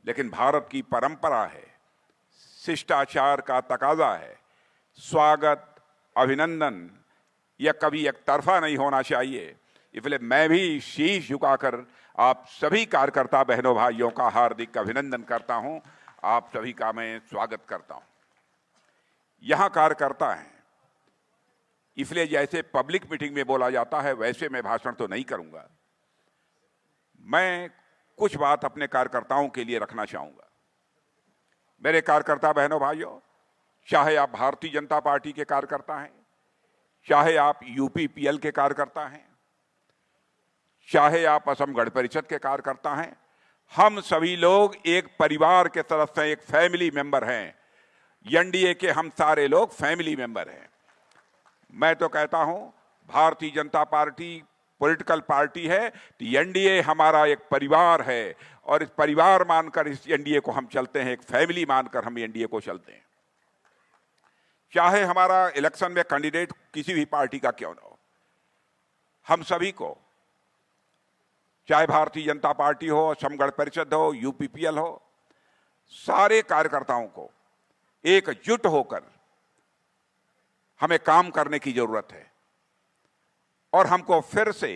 लेकिन भारत की परंपरा है, शिष्टाचार का तकाजा है, स्वागत, अभिनंदन यह कभी एक तरफा नहीं होना चाहिए। इसलिए मैं भी शीश झुकाकर आप सभी कार्यकर्ता बहनों भाइयों का हार्दिक अभिनंदन करता हूं। आप सभी का मैं स्वागत करता हूं। यहां कार्यकर्ता हैं, इसलिए जैसे पब्लिक मीटिंग में बोला जाता है वैसे मैं भाषण तो नहीं करूंगा। मैं कुछ बात अपने कार्यकर्ताओं के लिए रखना चाहूंगा। मेरे कार्यकर्ता बहनों भाइयों, चाहे आप भारतीय जनता पार्टी के कार्यकर्ता हैं, चाहे आप यूपीपीएल के कार्यकर्ता हैं, चाहे आप असम गण परिषद के कार्यकर्ता हैं, हम सभी लोग एक परिवार के तरफ से एक फैमिली मेंबर हैं। एनडीए के हम सारे लोग फैमिली मेंबर हैं। मैं तो कहता हूं Bharatiya Janata party political party है तो एनडीए हमारा एक परिवार है और इस परिवार मानकर इस एनडीए को हम चलते हैं, एक फैमिली मानकर हम एनडीए को चलते हैं। चाहे हमारा इलेक्शन में कैंडिडेट किसी भी पार्टी का क्यों ना हो, हम सभी को, चाहे भारतीय जनता पार्टी हो, असम गण परिषद हो, यूपीपीएल हो, सारे कार्यकर्ताओं को एकजुट होकर हमें काम करने की जरूरत है और हमको फिर से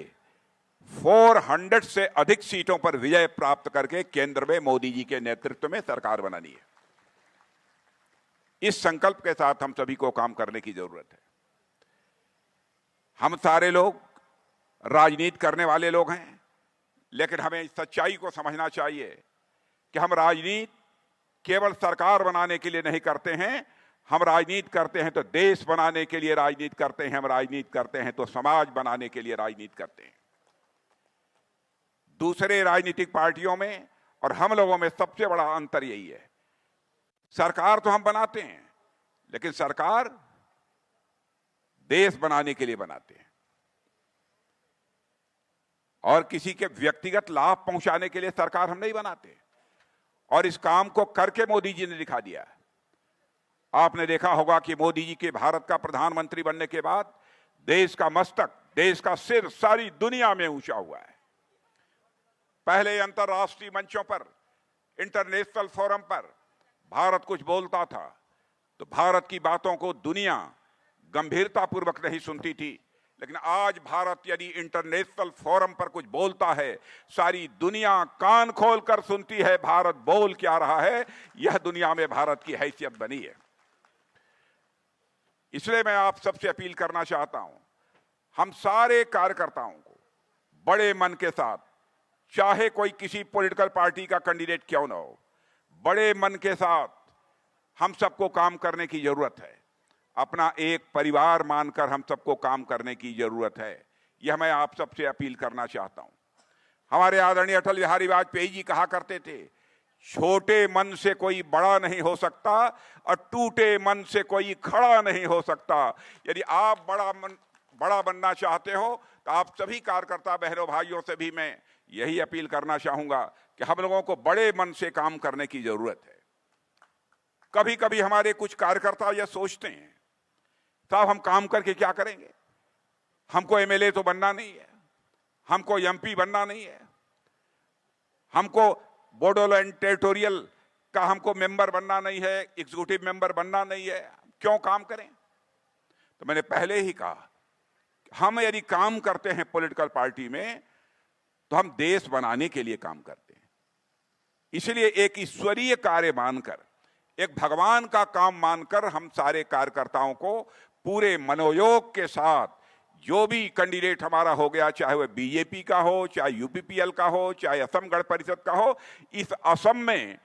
400 से अधिक सीटों पर विजय प्राप्त करके केंद्र में मोदी जी के नेतृत्व में सरकार बनानी है। इस संकल्प के साथ हम सभी को काम करने की जरूरत है। हम सारे लोग राजनीति करने वाले लोग हैं, लेकिन हमें इस सच्चाई को समझना चाहिए कि हम राजनीति केवल सरकार बनाने के लिए नहीं करते हैं। हम राजनीति करते हैं तो देश बनाने के लिए राजनीति करते हैं, हम राजनीति करते हैं तो समाज बनाने के लिए राजनीति करते हैं। दूसरे राजनीतिक पार्टियों में और हम लोगों में सबसे बड़ा अंतर यही है, सरकार तो हम बनाते हैं लेकिन सरकार देश बनाने के लिए बनाते हैं और किसी के व्यक्तिगत लाभ पहुंचाने के लिए सरकार हम नहीं बनाते। और इस काम को करके मोदी जी ने दिखा दिया। आपने देखा होगा कि मोदी जी के भारत का प्रधानमंत्री बनने के बाद देश का मस्तक, देश का सिर सारी दुनिया में ऊंचा हुआ है। पहले अंतर्राष्ट्रीय मंचों पर, इंटरनेशनल फोरम पर भारत कुछ बोलता था तो भारत की बातों को दुनिया गंभीरतापूर्वक नहीं सुनती थी, लेकिन आज भारत यदि इंटरनेशनल फोरम पर कुछ बोलता है, सारी दुनिया कान खोलकर सुनती है भारत बोल क्या रहा है। यह दुनिया में भारत की हैसियत बनी है। इसलिए मैं आप सबसे अपील करना चाहता हूं, हम सारे कार्यकर्ताओं को बड़े मन के साथ, चाहे कोई किसी पॉलिटिकल पार्टी का कैंडिडेट क्यों ना हो, बड़े मन के साथ हम सबको काम करने की जरूरत है। अपना एक परिवार मानकर हम सबको काम करने की जरूरत है। यह मैं आप सबसे अपील करना चाहता हूं। हमारे आदरणीय अटल बिहारी वाजपेयी जी कहा करते थे, छोटे मन से कोई बड़ा नहीं हो सकता और टूटे मन से कोई खड़ा नहीं हो सकता। यदि आप बड़ा बनना चाहते हो तो आप सभी कार्यकर्ता बहनों भाइयों से भी मैं यही अपील करना चाहूंगा कि हम लोगों को बड़े मन से काम करने की जरूरत है। कभी कभी हमारे कुछ कार्यकर्ता यह सोचते हैं, साहब हम काम करके क्या करेंगे, हमको एमएलए तो बनना नहीं है, हमको एमपी बनना नहीं है, हमको बोडोलैंड टेरिटोरियल का हमको मेंबर बनना नहीं है, एग्जीक्यूटिव मेंबर बनना नहीं है, क्यों काम करें। तो मैंने पहले ही कहा, हम यदि काम करते हैं पॉलिटिकल पार्टी में तो हम देश बनाने के लिए काम करते हैं। इसलिए एक ईश्वरीय कार्य मानकर, एक भगवान का काम मानकर हम सारे कार्यकर्ताओं को पूरे मनोयोग के साथ, जो भी कैंडिडेट हमारा हो गया, चाहे वह बीजेपी का हो, चाहे यूपीपीएल का हो, चाहे असम गण परिषद का हो, इस असम में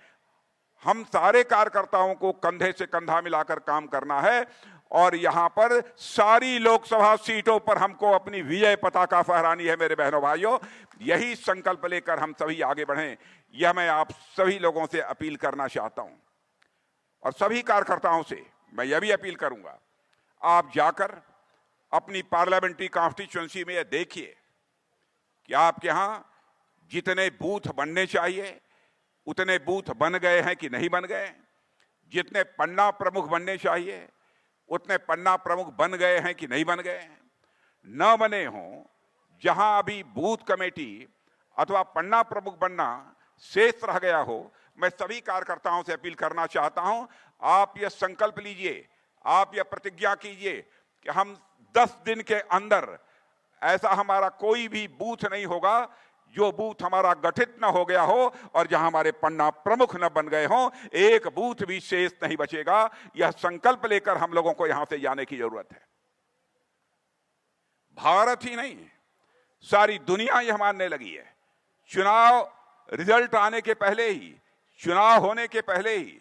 हम सारे कार्यकर्ताओं को कंधे से कंधा मिलाकर काम करना है और यहां पर सारी लोकसभा सीटों पर हमको अपनी विजय पताका फहरानी है। मेरे बहनों भाइयों, यही संकल्प लेकर हम सभी आगे बढ़ें, यह मैं आप सभी लोगों से अपील करना चाहता हूं। और सभी कार्यकर्ताओं से मैं यह भी अपील करूंगा, आप जाकर अपनी पार्लियामेंट्री कॉन्स्टिट्यूएंसी में यह देखिए कि आपके यहां जितने बूथ बनने चाहिए उतने बूथ बन गए हैं कि नहीं बन गए, जितने पन्ना प्रमुख बनने चाहिए उतने पन्ना प्रमुख बन गए हैं कि नहीं बन गए। न बने हों, जहां अभी बूथ कमेटी अथवा पन्ना प्रमुख बनना शेष रह गया हो, मैं सभी कार्यकर्ताओं से अपील करना चाहता हूं, आप यह संकल्प लीजिए, आप यह प्रतिज्ञा कीजिए कि हम 10 दिन के अंदर ऐसा हमारा कोई भी बूथ नहीं होगा जो बूथ हमारा गठित न हो गया हो और जहां हमारे पन्ना प्रमुख न बन गए हों, एक बूथ भी शेष नहीं बचेगा। यह संकल्प लेकर हम लोगों को यहां से जाने की जरूरत है। भारत ही नहीं, सारी दुनिया यह मानने लगी है। चुनाव रिजल्ट आने के पहले ही, चुनाव होने के पहले ही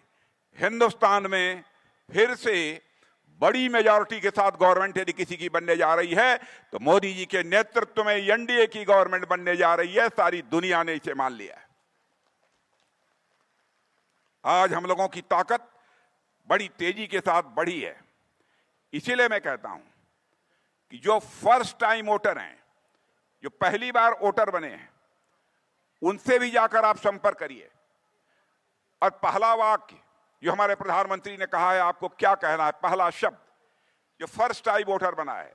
हिंदुस्तान में फिर से बड़ी मेजॉरिटी के साथ गवर्नमेंट यदि किसी की बनने जा रही है तो मोदी जी के नेतृत्व में एनडीए की गवर्नमेंट बनने जा रही है। सारी दुनिया ने इसे मान लिया है। आज हम लोगों की ताकत बड़ी तेजी के साथ बढ़ी है। इसीलिए मैं कहता हूं कि जो फर्स्ट टाइम वोटर हैं, जो पहली बार वोटर बने हैं, उनसे भी जाकर आप संपर्क करिए और पहला वाक्य जो हमारे प्रधानमंत्री ने कहा है, आपको क्या कहना है, पहला शब्द जो फर्स्ट टाइम वोटर बना है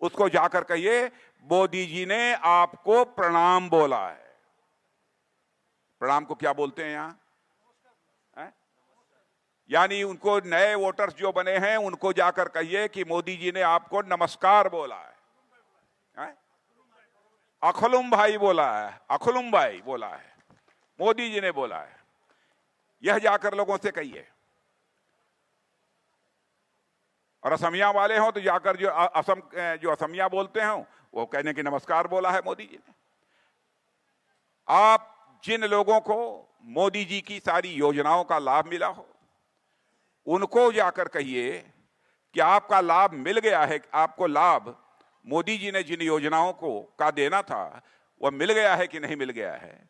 उसको जाकर कहिए, मोदी जी ने आपको प्रणाम बोला है। प्रणाम को क्या बोलते हैं यहां? यानी उनको नए वोटर्स जो बने हैं उनको जाकर कहिए कि मोदी जी ने आपको नमस्कार बोला है। अखलुम भाई बोला है, अखलुम भाई बोला है, मोदी जी ने बोला है। यह जाकर लोगों से कहिए। और असमिया वाले हों तो जाकर जो असमिया बोलते हैं वो कहने की नमस्कार बोला है मोदी जी ने। आप जिन लोगों को मोदी जी की सारी योजनाओं का लाभ मिला हो उनको जाकर कहिए कि आपका लाभ मिल गया है, आपको लाभ मोदी जी ने जिन योजनाओं को का देना था वह मिल गया है कि नहीं मिल गया है।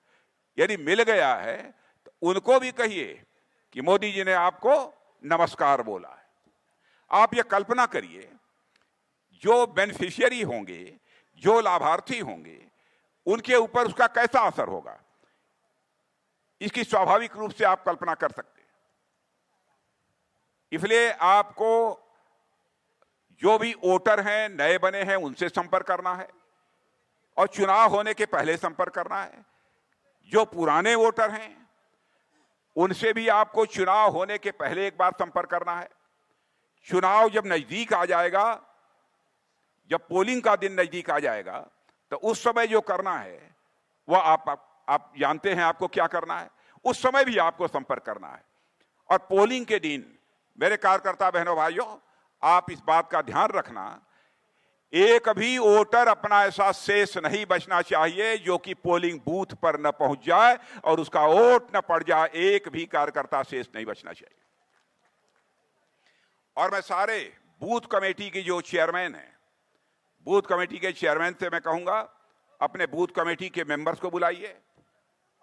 यदि मिल गया है तो उनको भी कहिए कि मोदी जी ने आपको नमस्कार बोला है। आप ये कल्पना करिए, जो बेनिफिशियरी होंगे, जो लाभार्थी होंगे, उनके ऊपर उसका कैसा असर होगा, इसकी स्वाभाविक रूप से आप कल्पना कर सकते हैं। इसलिए आपको जो भी वोटर हैं, नए बने हैं, उनसे संपर्क करना है और चुनाव होने के पहले संपर्क करना है। जो पुराने वोटर हैं उनसे भी आपको चुनाव होने के पहले एक बार संपर्क करना है। चुनाव जब नजदीक आ जाएगा, जब पोलिंग का दिन नजदीक आ जाएगा, तो उस समय जो करना है वह आप जानते हैं आपको क्या करना है। उस समय भी आपको संपर्क करना है। और पोलिंग के दिन मेरे कार्यकर्ता बहनों भाइयों, आप इस बात का ध्यान रखना, एक भी वोटर अपना ऐसा शेष नहीं बचना चाहिए जो कि पोलिंग बूथ पर न पहुंच जाए और उसका वोट न पड़ जाए। एक भी कार्यकर्ता शेष नहीं बचना चाहिए। और मैं सारे बूथ कमेटी की जो चेयरमैन हैं, बूथ कमेटी के चेयरमैन से मैं कहूंगा, अपने बूथ कमेटी के मेंबर्स को बुलाइए,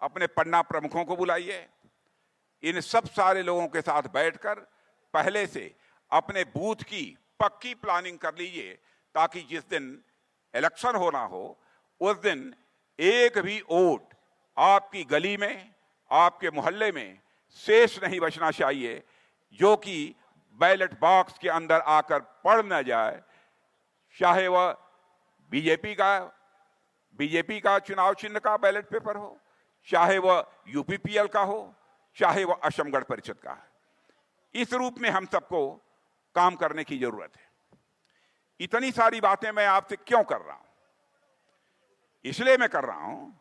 अपने पन्ना प्रमुखों को बुलाइए। इन सब सारे लोगों के साथ बैठकर पहले से अपने बूथ की पक्की प्लानिंग कर लीजिए, ताकि जिस दिन इलेक्शन होना हो उस दिन एक भी वोट आपकी गली में, आपके मोहल्ले में शेष नहीं बचना चाहिए जो कि बैलेट बॉक्स के अंदर आकर पड़ न जाए। चाहे वह बीजेपी का चुनाव चिन्ह का बैलेट पेपर हो, चाहे वह यूपीपीएल का हो, चाहे वह असम गण परिषद का है। इस रूप में हम सबको काम करने की जरूरत है। इतनी सारी बातें मैं आपसे क्यों कर रहा हूं? इसलिए मैं कर रहा हूं,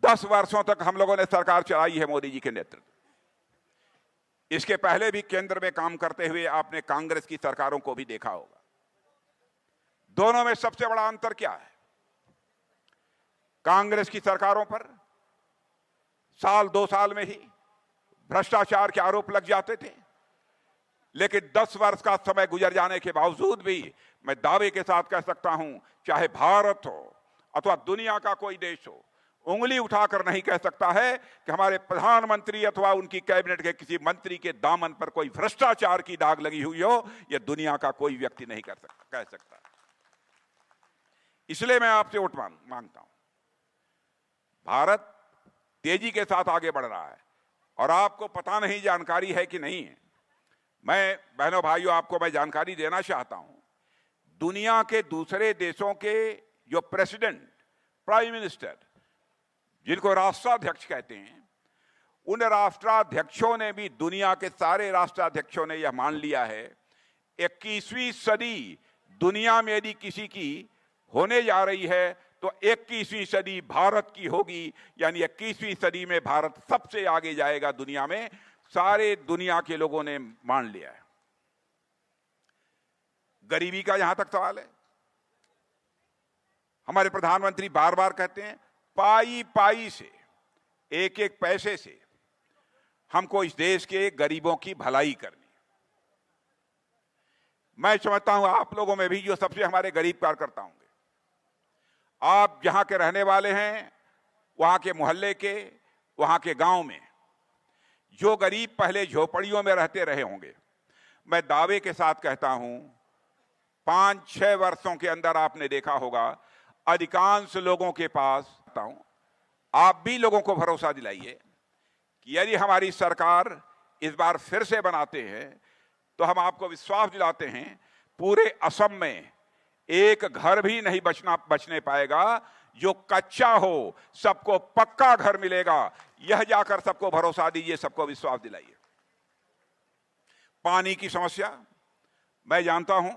10 वर्षों तक हम लोगों ने सरकार चलाई है मोदी जी के नेतृत्व। इसके पहले भी केंद्र में काम करते हुए आपने कांग्रेस की सरकारों को भी देखा होगा। दोनों में सबसे बड़ा अंतर क्या है? कांग्रेस की सरकारों पर साल 2 साल में ही भ्रष्टाचार के आरोप लग जाते थे, लेकिन 10 वर्ष का समय गुजर जाने के बावजूद भी मैं दावे के साथ कह सकता हूं, चाहे भारत हो अथवा दुनिया का कोई देश हो, उंगली उठाकर नहीं कह सकता है कि हमारे प्रधानमंत्री अथवा उनकी कैबिनेट के किसी मंत्री के दामन पर कोई भ्रष्टाचार की दाग लगी हुई हो। यह दुनिया का कोई व्यक्ति नहीं कह सकता। इसलिए मैं आपसे वोट मांगता हूं। भारत तेजी के साथ आगे बढ़ रहा है और आपको पता नहीं, जानकारी है कि नहीं है। मैं बहनों भाइयों आपको मैं जानकारी देना चाहता हूं, दुनिया के दूसरे देशों के जो प्रेसिडेंट, प्राइम मिनिस्टर, जिनको राष्ट्राध्यक्ष कहते हैं, उन राष्ट्राध्यक्षों ने भी, दुनिया के सारे राष्ट्राध्यक्षों ने यह मान लिया है 21वीं सदी दुनिया में यदि किसी की होने जा रही है तो 21वीं सदी भारत की होगी, यानी 21वीं सदी में भारत सबसे आगे जाएगा दुनिया में। सारे दुनिया के लोगों ने मान लिया है। गरीबी का यहां तक सवाल है, हमारे प्रधानमंत्री बार बार कहते हैं पाई पाई से, एक एक पैसे से हमको इस देश के गरीबों की भलाई करनी। मैं समझता हूं आप लोगों में भी जो सबसे हमारे गरीब कार्यकर्ता होंगे, आप जहां के रहने वाले हैं, वहां के मोहल्ले के, वहां के गांव में जो गरीब पहले झोपड़ियों में रहते रहे होंगे, मैं दावे के साथ कहता हूं 5-6 वर्षों के अंदर आपने देखा होगा अधिकांश लोगों के पास, आप भी लोगों को भरोसा दिलाइए कि यदि हमारी सरकार इस बार फिर से बनाते हैं तो हम आपको विश्वास दिलाते हैं पूरे असम में एक घर भी नहीं बचने पाएगा जो कच्चा हो, सबको पक्का घर मिलेगा। यह जाकर सबको भरोसा दीजिए, सबको विश्वास दिलाइए। पानी की समस्या मैं जानता हूं,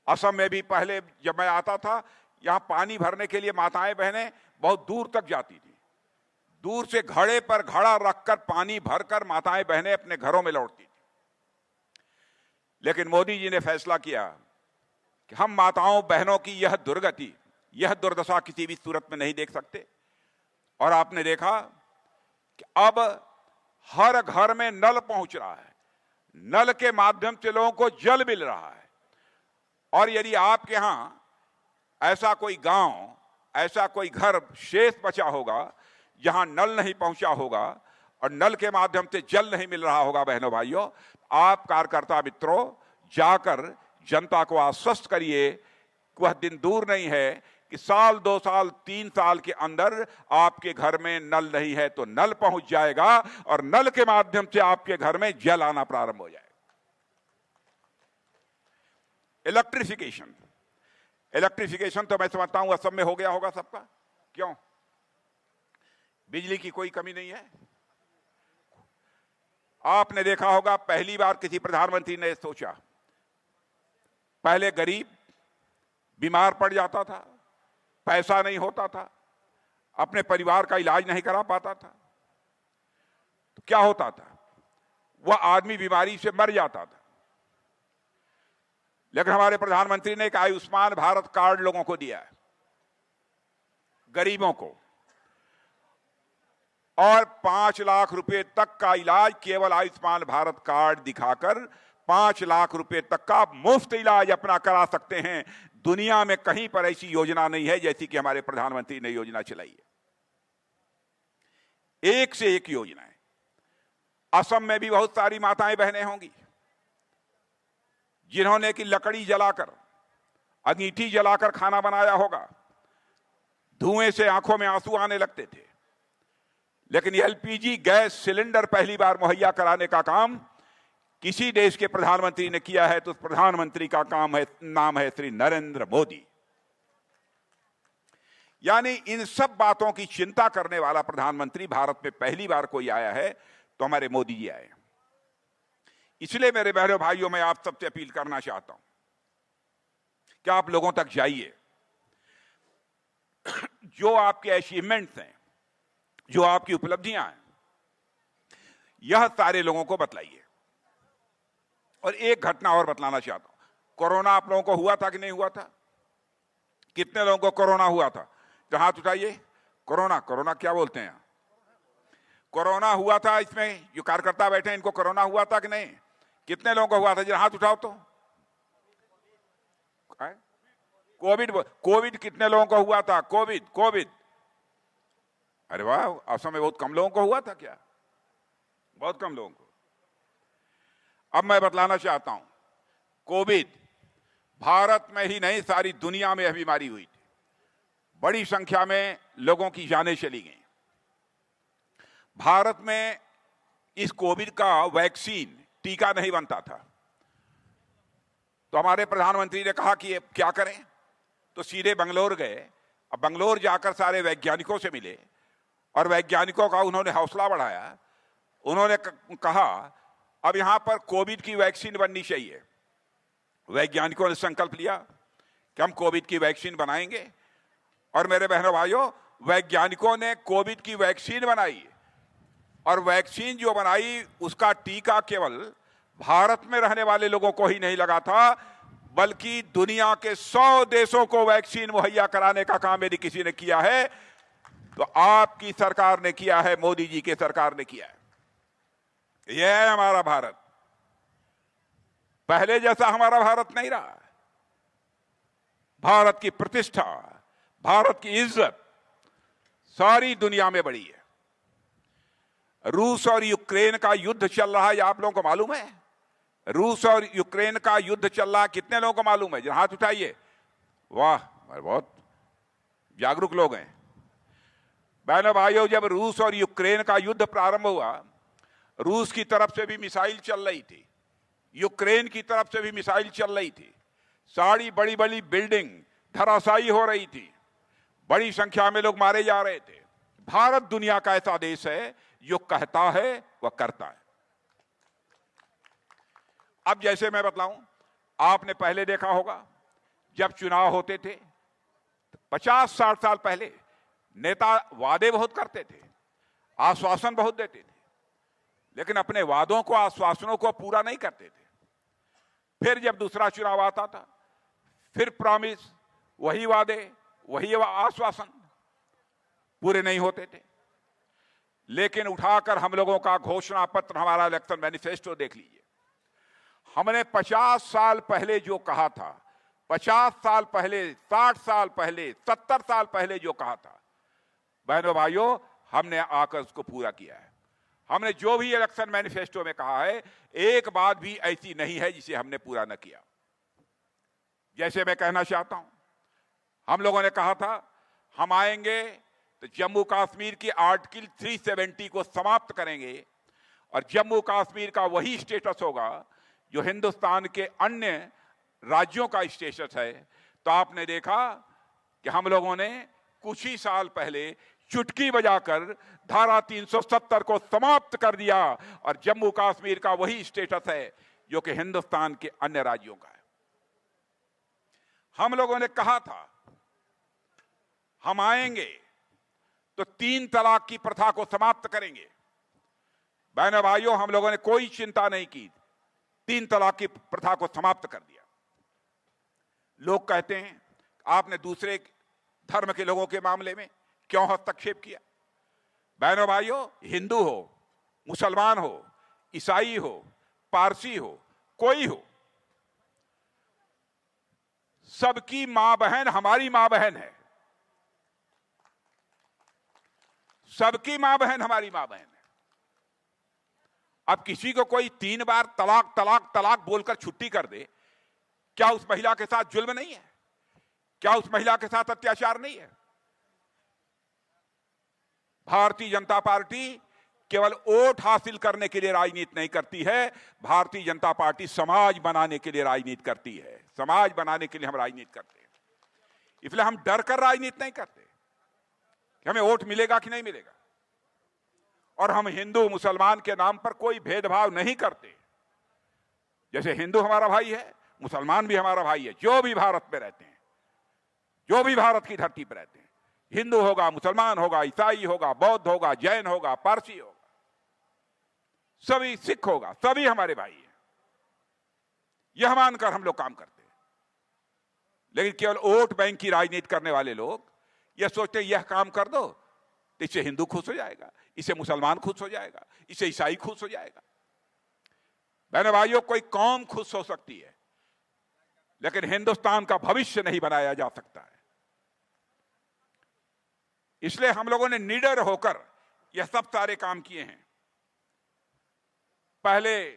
असम में भी पहले जब मैं आता था यहां पानी भरने के लिए माताएं बहनें बहुत दूर तक जाती थी, दूर से घड़े पर घड़ा रखकर पानी भरकर माताएं बहनें अपने घरों में लौटती थी। लेकिन मोदी जी ने फैसला किया कि हम माताओं बहनों की यह दुर्गति, यह दुर्दशा किसी भी सूरत में नहीं देख सकते। और आपने देखा कि अब हर घर में नल पहुंच रहा है, नल के माध्यम से लोगों को जल मिल रहा है। और यदि आपके यहां ऐसा कोई गांव, ऐसा कोई घर शेष बचा होगा जहां नल नहीं पहुंचा होगा और नल के माध्यम से जल नहीं मिल रहा होगा, बहनों भाइयों, आप कार्यकर्ता मित्रों जाकर जनता को आश्वस्त करिए कि वह दिन दूर नहीं है कि साल, 2 साल, 3 साल के अंदर आपके घर में नल नहीं है तो नल पहुंच जाएगा और नल के माध्यम से आपके घर में जल आना प्रारंभ हो जाएगा। इलेक्ट्रिफिकेशन, इलेक्ट्रिफिकेशन तो मैं समझता हूं असम में हो गया होगा सबका। क्यों? बिजली की कोई कमी नहीं है। आपने देखा होगा पहली बार किसी प्रधानमंत्री ने सोचा, पहले गरीब बीमार पड़ जाता था, पैसा नहीं होता था, अपने परिवार का इलाज नहीं करा पाता था, तो क्या होता था? वह आदमी बीमारी से मर जाता था। लेकिन हमारे प्रधानमंत्री ने एक आयुष्मान भारत कार्ड लोगों को दिया है, गरीबों को, और 5 लाख रुपए तक का इलाज केवल आयुष्मान भारत कार्ड दिखाकर 5 लाख रुपए तक का मुफ्त इलाज अपना करा सकते हैं। दुनिया में कहीं पर ऐसी योजना नहीं है जैसी कि हमारे प्रधानमंत्री ने योजना चलाई है। एक से एक योजना है। असम में भी बहुत सारी माताएं बहनें होंगी जिन्होंने कि लकड़ी जलाकर, अंगीठी जलाकर खाना बनाया होगा, धुएं से आंखों में आंसू आने लगते थे। लेकिन एलपीजी गैस सिलेंडर पहली बार मुहैया कराने का काम किसी देश के प्रधानमंत्री ने किया है तो उस प्रधानमंत्री का नाम है श्री नरेंद्र मोदी। यानी इन सब बातों की चिंता करने वाला प्रधानमंत्री भारत में पहली बार कोई आया है तो हमारे मोदी जी आए। इसलिए मेरे बहनों भाइयों, मैं आप सबसे अपील करना चाहता हूं कि आप लोगों तक जाइए, जो आपके अचीवमेंट्स हैं, जो आपकी उपलब्धियां हैं, यह सारे लोगों को बतलाइए। और एक घटना और बतलाना चाहता हूं, कोरोना आप लोगों को हुआ था कि नहीं हुआ था? कितने लोगों को कोरोना हुआ था? तो हाथ उठाइए। कोरोना, कोरोना क्या बोलते हैं? कोरोना हुआ था। इसमें जो कार्यकर्ता बैठे हैं इनको कोरोना हुआ था कि नहीं? कितने लोगों को हुआ था? जरा हाथ उठाओ तो। कोविड, कोविड कितने लोगों को हुआ था? कोविड, कोविड, अरे वाह, असम में बहुत कम लोगों को हुआ था क्या? बहुत कम लोगों को। अब मैं बतलाना चाहता हूं, कोविड भारत में ही नहीं सारी दुनिया में यह बीमारी हुई थी। बड़ी संख्या में लोगों की जानें चली गई। भारत में इस कोविड का वैक्सीन, टीका नहीं बनता था। तो हमारे प्रधानमंत्री ने कहा कि क्या करें, तो सीधे बंगलोर गए। अब बंगलोर जाकर सारे वैज्ञानिकों से मिले और वैज्ञानिकों का उन्होंने हौसला बढ़ाया। उन्होंने कहा अब यहां पर कोविड की वैक्सीन बननी चाहिए। वैज्ञानिकों ने संकल्प लिया कि हम कोविड की वैक्सीन बनाएंगे, और मेरे बहनों भाइयों, वैज्ञानिकों ने कोविड की वैक्सीन बनाई, और वैक्सीन जो बनाई उसका टीका केवल भारत में रहने वाले लोगों को ही नहीं लगा था, बल्कि दुनिया के 100 देशों को वैक्सीन मुहैया कराने का काम यदि किसी ने किया है तो आपकी सरकार ने किया है, मोदी जी की सरकार ने किया है। यह है हमारा भारत। पहले जैसा हमारा भारत नहीं रहा। भारत की प्रतिष्ठा, भारत की इज्जत सारी दुनिया में बढ़ी है। रूस और यूक्रेन का युद्ध चल रहा है, आप लोगों को मालूम है? रूस और यूक्रेन का युद्ध चल रहा है, कितने लोगों को मालूम है? जरा हाथ उठाइए। वाह, बहुत जागरूक लोग हैं। बहनों भाइयों, जब रूस और यूक्रेन का युद्ध प्रारंभ हुआ, रूस की तरफ से भी मिसाइल चल रही थी, यूक्रेन की तरफ से भी मिसाइल चल रही थी, सारी बड़ी बड़ी बिल्डिंग धराशायी हो रही थी, बड़ी संख्या में लोग मारे जा रहे थे। भारत दुनिया का ऐसा देश है जो कहता है वह करता है। अब जैसे मैं बतलाऊं, आपने पहले देखा होगा जब चुनाव होते थे 50-60 साल पहले नेता वादे बहुत करते थे, आश्वासन बहुत देते थे, लेकिन अपने वादों को, आश्वासनों को पूरा नहीं करते थे। फिर जब दूसरा चुनाव आता था, फिर प्रॉमिस, वही वादे, वही आश्वासन, पूरे नहीं होते थे। लेकिन उठाकर हम लोगों का घोषणा पत्र, हमारा इलेक्शन मैनिफेस्टो देख लीजिए। हमने 50 साल पहले जो कहा था, 50 साल पहले, 60 साल पहले, 70 साल पहले जो कहा था, बहनों भाइयों, हमने आकर उसको पूरा किया है। हमने जो भी इलेक्शन मैनिफेस्टो में कहा है, एक बात भी ऐसी नहीं है जिसे हमने पूरा न किया। जैसे मैं कहना चाहता हूं, हम लोगों ने कहा था हम आएंगे तो जम्मू कश्मीर की आर्टिकल 370 को समाप्त करेंगे, और जम्मू कश्मीर का वही स्टेटस होगा जो हिंदुस्तान के अन्य राज्यों का स्टेटस है। तो आपने देखा कि हम लोगों ने कुछ ही साल पहले चुटकी बजाकर धारा 370 को समाप्त कर दिया, और जम्मू कश्मीर का वही स्टेटस है जो कि हिंदुस्तान के अन्य राज्यों का है। हम लोगों ने कहा था हम आएंगे तो 3 तलाक की प्रथा को समाप्त करेंगे। बहनों भाइयों, हम लोगों ने कोई चिंता नहीं की, 3 तलाक की प्रथा को समाप्त कर दिया। लोग कहते हैं आपने दूसरे धर्म के लोगों के मामले में क्यों हस्तक्षेप किया? बहनों भाइयों, हिंदू हो, मुसलमान हो, ईसाई हो, पारसी हो, कोई हो, सबकी मां बहन हमारी मां बहन है। सबकी मां बहन हमारी मां बहन है। अब किसी को कोई 3 बार तलाक तलाक तलाक बोलकर छुट्टी कर दे, क्या उस महिला के साथ जुल्म नहीं है? क्या उस महिला के साथ अत्याचार नहीं है? भारतीय जनता पार्टी केवल वोट हासिल करने के लिए राजनीति नहीं करती है, भारतीय जनता पार्टी समाज बनाने के लिए राजनीति करती है। समाज बनाने के लिए हम राजनीति करते हैं। इसलिए हम डर कर राजनीति नहीं करते कि हमें वोट मिलेगा कि नहीं मिलेगा, और हम हिंदू मुसलमान के नाम पर कोई भेदभाव नहीं करते। जैसे हिंदू हमारा भाई है, मुसलमान भी हमारा भाई है। जो भी भारत में रहते हैं, जो भी भारत की धरती पर रहते हैं, हिंदू होगा, मुसलमान होगा, ईसाई होगा, बौद्ध होगा, जैन होगा, पारसी होगा, सभी सिख होगा, सभी हमारे भाई हैं। यह मानकर हम लोग काम करते हैं। लेकिन केवल वोट बैंक की राजनीति करने वाले लोग यह सोचते हैं यह काम कर दो तो इससे हिंदू खुश हो जाएगा, इससे मुसलमान खुश हो जाएगा, इससे ईसाई खुश हो जाएगा। बहनों भाइयों, कोई कौम खुश हो सकती है, लेकिन हिंदुस्तान का भविष्य नहीं बनाया जा सकता है। इसलिए हम लोगों ने निडर होकर यह सब सारे काम किए हैं। पहले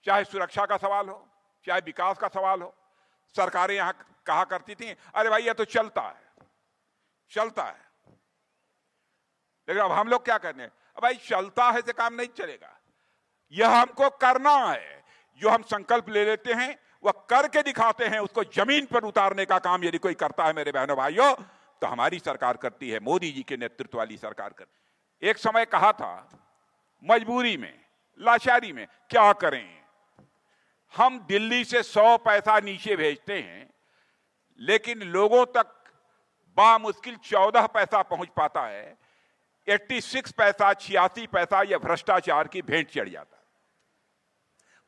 चाहे सुरक्षा का सवाल हो, चाहे विकास का सवाल हो, सरकारें यहां कहा करती थी अरे भाई यह तो चलता है, चलता है। लेकिन अब हम लोग क्या करने, अब भाई चलता है से काम नहीं चलेगा, यह हमको करना है। जो हम संकल्प ले लेते हैं वह करके दिखाते हैं, उसको जमीन पर उतारने का काम यदि कोई करता है मेरे बहनों भाइयों, तो हमारी सरकार करती है, मोदी जी के नेतृत्व वाली सरकार करती। एक समय कहा था, मजबूरी में, लाचारी में क्या करें, हम दिल्ली से 100 पैसा नीचे भेजते हैं, लेकिन लोगों तक बामुश्किल 14 पैसा पहुंच पाता है। 86 पैसा, 86 पैसा यह भ्रष्टाचार की भेंट चढ़ जाता है।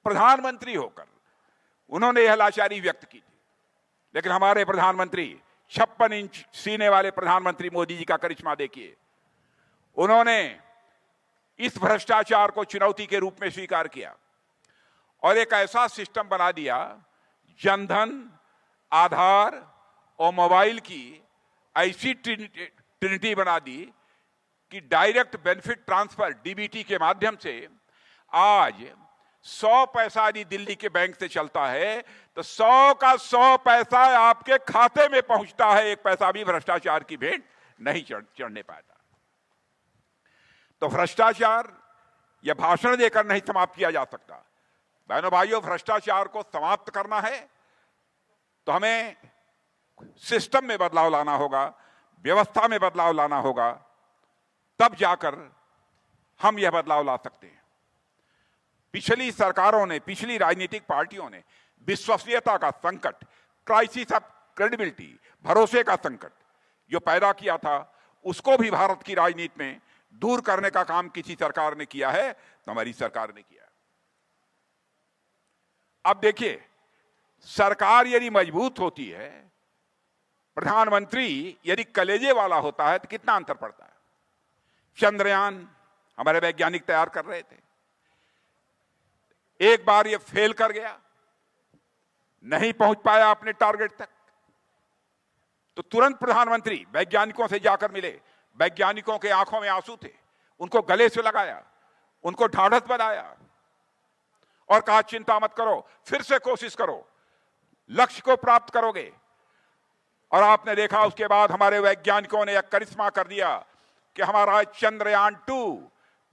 प्रधानमंत्री होकर उन्होंने यह लाचारी व्यक्त की थी, लेकिन हमारे प्रधानमंत्री 56 इंच सीने वाले प्रधानमंत्री मोदी जी का करिश्मा देखिए। उन्होंने इस भ्रष्टाचार को चुनौती के रूप में स्वीकार किया और एक ऐसा सिस्टम बना दिया, जनधन, आधार और मोबाइल की ऐसी ट्रिनिटी बना दी कि डायरेक्ट बेनिफिट ट्रांसफर डीबीटी के माध्यम से आज 100 पैसा यदि दिल्ली के बैंक से चलता है तो 100 का 100 पैसा आपके खाते में पहुंचता है। एक पैसा भी भ्रष्टाचार की भेंट नहीं चढ़ने पाता। तो भ्रष्टाचार यह भाषण देकर नहीं समाप्त किया जा सकता। बहनों भाइयों, भ्रष्टाचार को समाप्त करना है तो हमें सिस्टम में बदलाव लाना होगा, व्यवस्था में बदलाव लाना होगा, तब जाकर हम यह बदलाव ला सकते हैं। पिछली सरकारों ने, पिछली राजनीतिक पार्टियों ने विश्वसनीयता का संकट, क्राइसिस ऑफ क्रेडिबिलिटी, भरोसे का संकट जो पैदा किया था, उसको भी भारत की राजनीति में दूर करने का काम किसी सरकार ने किया है तो हमारी सरकार ने किया। अब देखिए, सरकार यदि मजबूत होती है, प्रधानमंत्री यदि कलेजे वाला होता है तो कितना अंतर पड़ता है। चंद्रयान हमारे वैज्ञानिक तैयार कर रहे थे, एक बार ये फेल कर गया, नहीं पहुंच पाया अपने टारगेट तक, तो तुरंत प्रधानमंत्री वैज्ञानिकों से जाकर मिले। वैज्ञानिकों के आंखों में आंसू थे, उनको गले से लगाया, उनको ढाढ़स बनाया और कहा चिंता मत करो, फिर से कोशिश करो, लक्ष्य को प्राप्त करोगे। और आपने देखा उसके बाद हमारे वैज्ञानिकों ने एक करिश्मा कर दिया कि हमारा चंद्रयान 2,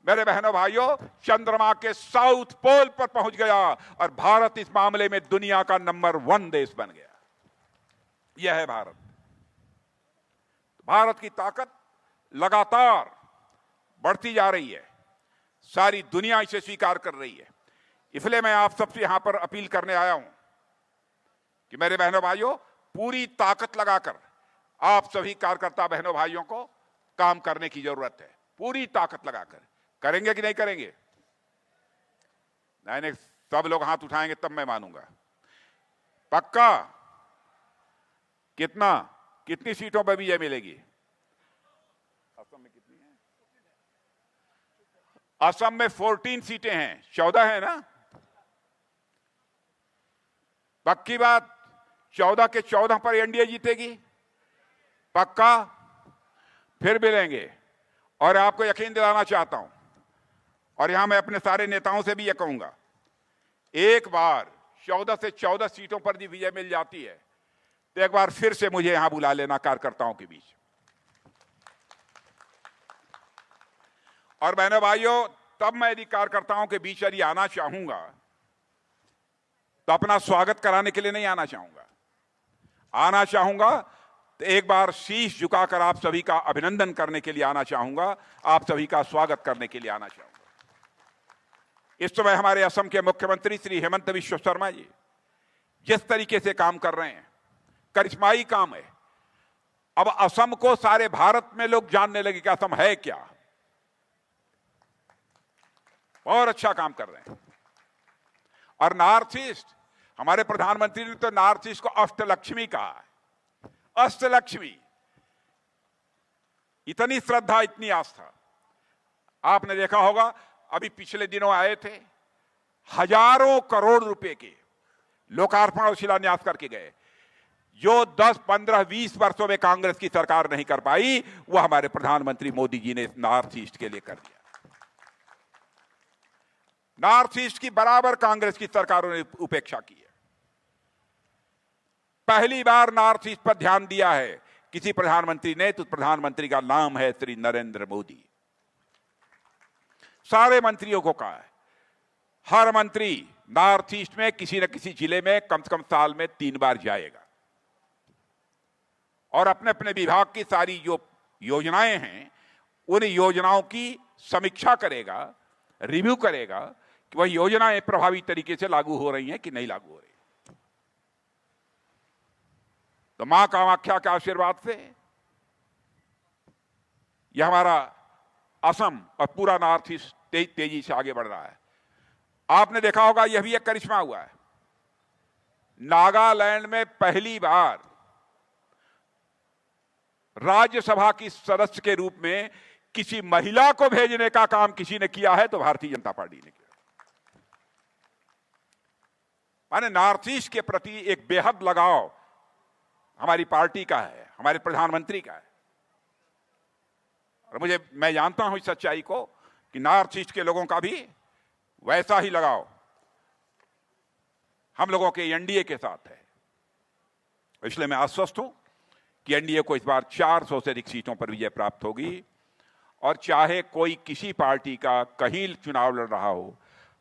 मेरे बहनों भाइयों, चंद्रमा के साउथ पोल पर पहुंच गया और भारत इस मामले में दुनिया का नंबर 1 देश बन गया। यह है भारत। भारत की ताकत लगातार बढ़ती जा रही है, सारी दुनिया इसे स्वीकार कर रही है। इसलिए मैं आप सबसे यहां पर अपील करने आया हूं कि मेरे बहनों भाइयों, पूरी ताकत लगाकर आप सभी कार्यकर्ता बहनों भाइयों को काम करने की जरूरत है। पूरी ताकत लगाकर करेंगे कि नहीं करेंगे? नहीं, सब लोग हाथ उठाएंगे तब मैं मानूंगा। पक्का? कितनी सीटों पर विजय मिलेगी? असम में कितनी है? असम में 14 सीटें हैं, 14 है ना? पक्की बात, 14 के 14 पर एनडीए जीतेगी? पक्का? फिर मिलेंगे। और आपको यकीन दिलाना चाहता हूं, और यहां मैं अपने सारे नेताओं से भी यह कहूंगा, एक बार 14 से 14 सीटों पर भी विजय मिल जाती है तो एक बार फिर से मुझे यहां बुला लेना कार्यकर्ताओं के बीच। और बहनों भाइयों, तब मैं यदि कार्यकर्ताओं के बीच यदि आना चाहूंगा तो अपना स्वागत कराने के लिए नहीं आना चाहूंगा। आना चाहूंगा तो एक बार शीश झुकाकर आप सभी का अभिनंदन करने के लिए आना चाहूंगा, आप सभी का स्वागत करने के लिए आना चाहूंगा। इस समय हमारे असम के मुख्यमंत्री श्री हेमंत बिश्व शर्मा जी जिस तरीके से काम कर रहे हैं, करिश्माई काम है। अब असम को सारे भारत में लोग जानने लगे कि असम है क्या। बहुत अच्छा काम कर रहे हैं। और नॉर्थ ईस्ट, हमारे प्रधानमंत्री ने तो नॉर्थ ईस्ट को अष्टलक्ष्मी कहा है। अष्टलक्ष्मी, इतनी श्रद्धा, इतनी आस्था। आपने देखा होगा, अभी पिछले दिनों आए थे, हजारों करोड़ रुपए के लोकार्पण और शिलान्यास करके गए। जो 10, 15, 20 वर्षों में कांग्रेस की सरकार नहीं कर पाई, वो हमारे प्रधानमंत्री मोदी जी ने नॉर्थ ईस्ट के लिए कर दिया। नॉर्थ ईस्ट की बराबर कांग्रेस की सरकारों ने उपेक्षा की है। पहली बार नॉर्थ ईस्ट पर ध्यान दिया है किसी प्रधानमंत्री ने, तो प्रधानमंत्री का नाम है श्री नरेंद्र मोदी। सारे मंत्रियों को कहा है, हर मंत्री नॉर्थ ईस्ट में किसी न किसी जिले में कम से कम साल में 3 बार जाएगा। और अपने अपने विभाग की सारी जो योजनाएं हैं उन योजनाओं की समीक्षा करेगा, रिव्यू करेगा कि वह योजनाएं प्रभावी तरीके से लागू हो रही हैं कि नहीं लागू हो रही। तो मां कामाख्या के आशीर्वाद से यह हमारा असम और पूरा नॉर्थ ईस्ट तेजी से आगे बढ़ रहा है। आपने देखा होगा यह भी एक करिश्मा हुआ है, नागालैंड में पहली बार राज्यसभा की सदस्य के रूप में किसी महिला को भेजने का काम किसी ने किया है तो भारतीय जनता पार्टी ने किया। माने नॉर्थ ईस्ट के प्रति एक बेहद लगाव हमारी पार्टी का है, हमारे प्रधानमंत्री का है। और मैं जानता हूं इस सच्चाई को कि नॉर्थ ईस्ट के लोगों का भी वैसा ही लगाव हम लोगों के एनडीए के साथ है। इसलिए मैं आश्वस्त हूं कि एनडीए को इस बार 400 से अधिक सीटों पर विजय प्राप्त होगी। और चाहे कोई किसी पार्टी का कहीं चुनाव लड़ रहा हो,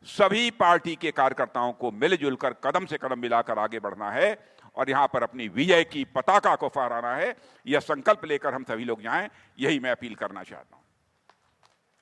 सभी पार्टी के कार्यकर्ताओं को मिलजुल कर कदम से कदम मिलाकर आगे बढ़ना है और यहां पर अपनी विजय की पताका को फहराना है। यह संकल्प लेकर हम सभी लोग जाएं, यही मैं अपील करना चाहता हूं।